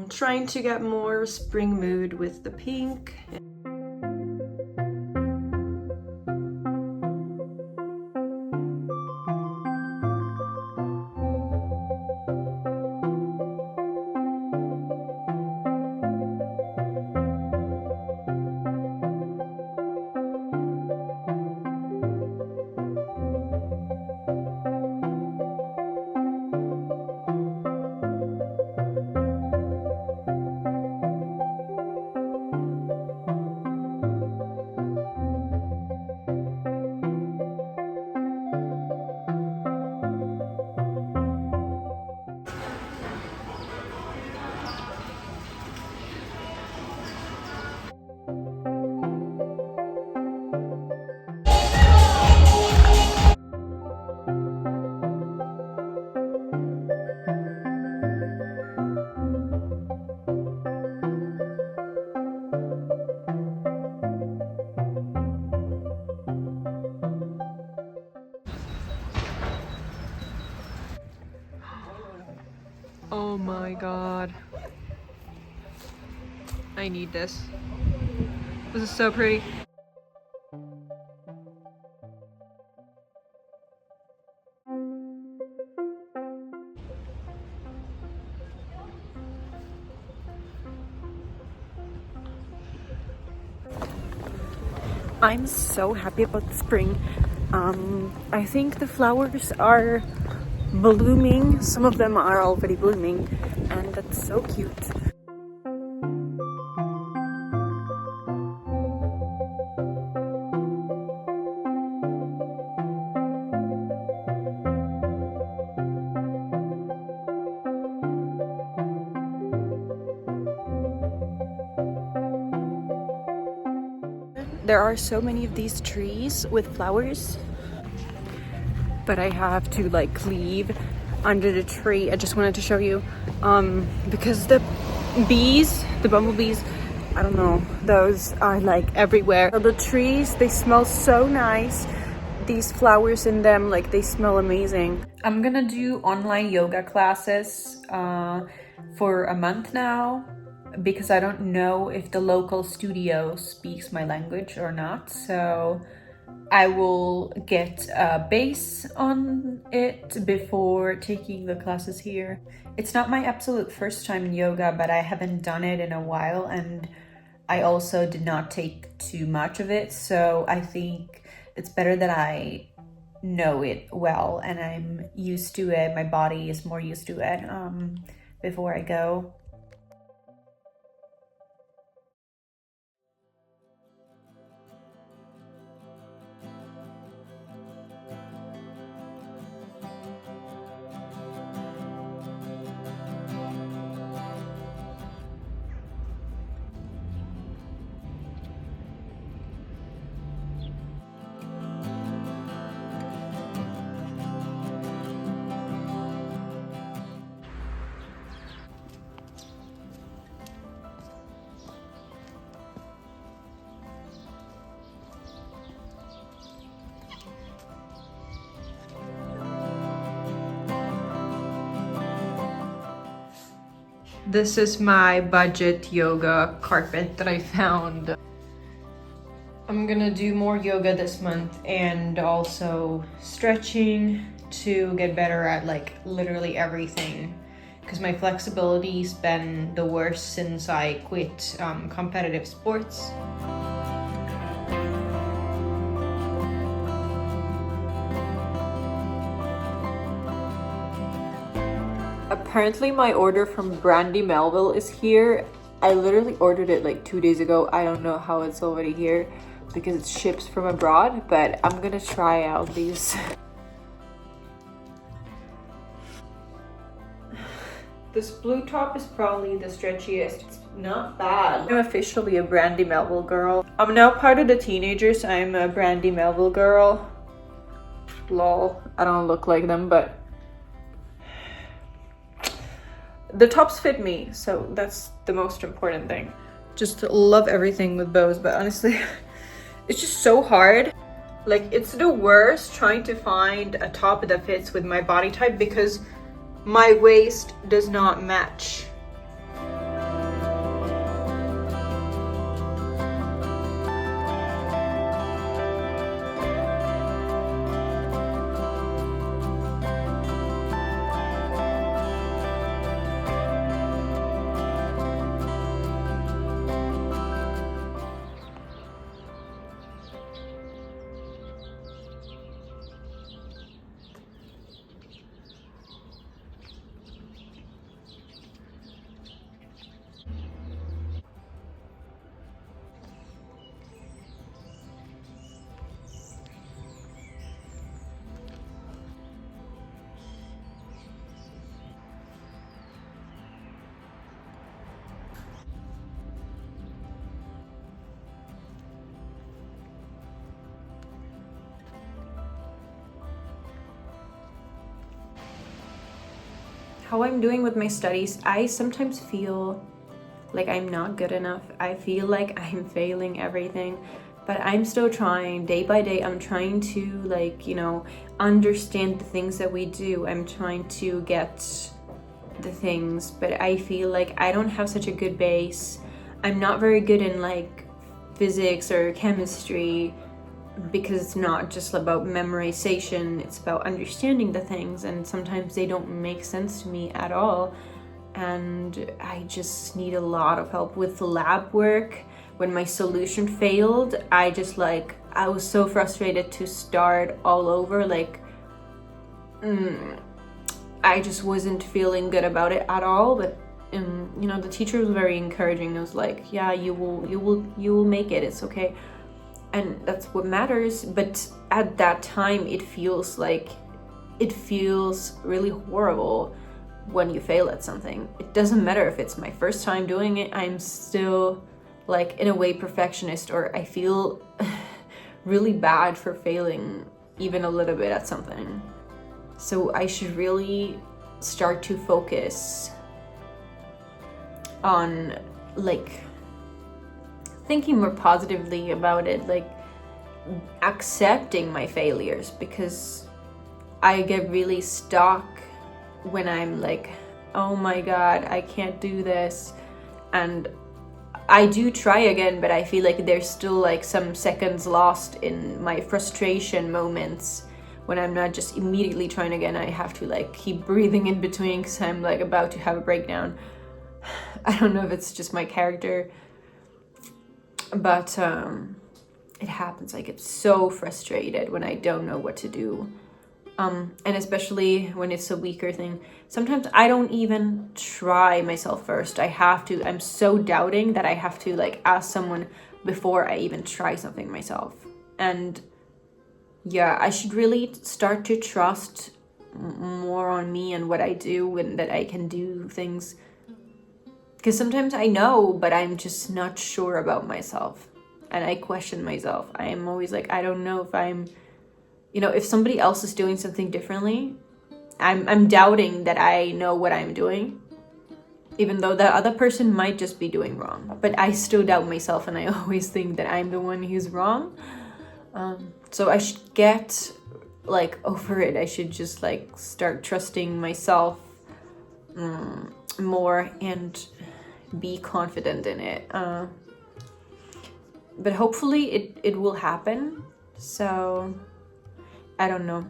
Trying to get more spring mood with the pink. Oh my god. I need this. This is so pretty. I'm so happy about spring. I think the flowers are blooming. Some of them are already blooming, and that's so cute. There are so many of these trees with flowers, but I have to like leave under the tree. I just wanted to show you because the bees, the bumblebees, I don't know, those are like everywhere. The trees, they smell so nice. These flowers in them, like they smell amazing. I'm gonna do online yoga classes for a month now, because I don't know if the local studio speaks my language or not. So I will get a base on it before taking the classes here. It's not my absolute first time in yoga, but I haven't done it in a while, and I also did not take too much of it. So I think it's better that I know it well and I'm used to it. My body is more used to it before I go. This is my budget yoga carpet that I found. I'm gonna do more yoga this month and also stretching to get better at like literally everything, because my flexibility's been the worst since I quit competitive sports. Apparently my order from Brandy Melville is here. I literally ordered it like 2 days ago. I don't know how it's already here because it ships from abroad, but I'm gonna try out these. This blue top is probably the stretchiest. It's not bad. I'm officially a Brandy Melville girl. I'm now part of the teenagers. I'm a Brandy Melville girl. Lol, I don't look like them, but the tops fit me, so that's the most important thing. Just love everything with bows, but honestly, it's just so hard. Like, it's the worst trying to find a top that fits with my body type because my waist does not match. how I'm doing with my studies. I sometimes feel like I'm not good enough. I feel like I'm failing everything, but I'm still trying. Day by day, I'm trying to, like, you know, understand the things that we do. I'm trying to get the things, but I feel like I don't have such a good base. I'm not very good in like physics or chemistry, because it's not just about memorization, it's about understanding the things, and sometimes they don't make sense to me at all. And I just need a lot of help with lab work. When my solution failed, I was so frustrated to start all over. Like, I just wasn't feeling good about it at all. But you know, the teacher was very encouraging. It was like, yeah, you will make it. It's okay. And that's what matters. But at that time, it feels really horrible when you fail at something. It doesn't matter if it's my first time doing it. I'm still, like, in a way, perfectionist, or I feel really bad for failing even a little bit at something. So I should really start to focus on, like, thinking more positively about it, like accepting my failures, because I get really stuck when I'm like, oh my god, I can't do this. And I do try again, but I feel like there's still like some seconds lost in my frustration moments when I'm not just immediately trying again. I have to like keep breathing in between because I'm like about to have a breakdown. I don't know if it's just my character, but it happens. I get so frustrated when I don't know what to do. And especially when it's a weaker thing. Sometimes I don't even try myself first. I'm so doubting that I have to like ask someone before I even try something myself. And yeah, I should really start to trust more on me and what I do, and that I can do things. Because sometimes I know, but I'm just not sure about myself. And I question myself. I am always like, I don't know if I'm, you know, if somebody else is doing something differently, I'm doubting that I know what I'm doing, even though the other person might just be doing wrong. But I still doubt myself, and I always think that I'm the one who's wrong. So I should get like over it. I should just like start trusting myself more and be confident in it. But hopefully it will happen. So I don't know.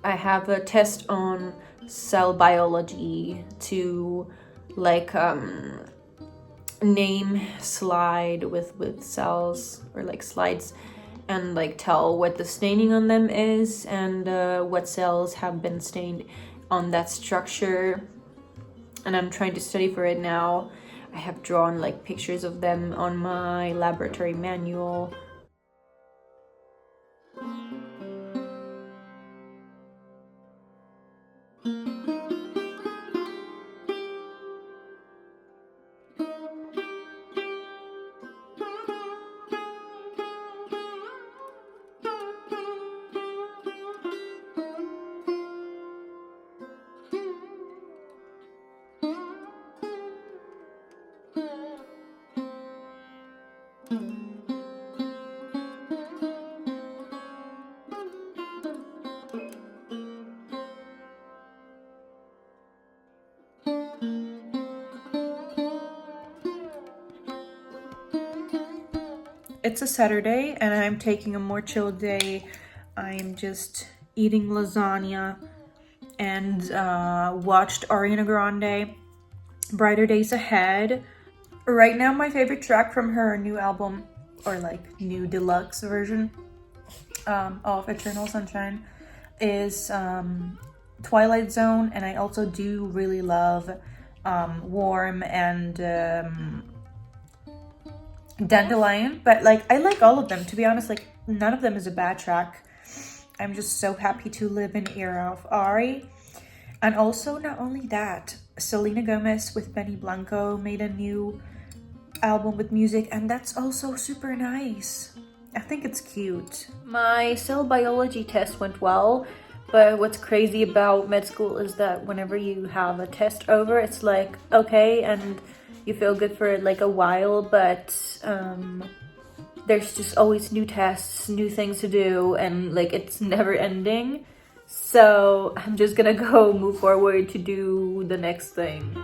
I have a test on cell biology to like name slide with cells, or like slides, and like tell what the staining on them is, and what cells have been stained on that structure. And I'm trying to study for it now. I have drawn like pictures of them on my laboratory manual. It's a Saturday and I'm taking a more chill day. I'm just eating lasagna and watched Ariana Grande, Brighter Days Ahead. Right now, my favorite track from her new album, or like new deluxe version of Eternal Sunshine, is Twilight Zone. And I also do really love Warm and Dandelion, but like I like all of them, to be honest. Like none of them is a bad track. I'm just so happy to live in the era of Ari. And also, not only that, Selena Gomez with Blanco made a new album with music, and that's also super nice. I think it's cute. My cell biology test went well, But what's crazy about med school is that whenever you have a test over, it's like, okay, and you feel good for like a while, but there's just always new tests, new things to do, and like it's never ending. So I'm just gonna go move forward to do the next thing.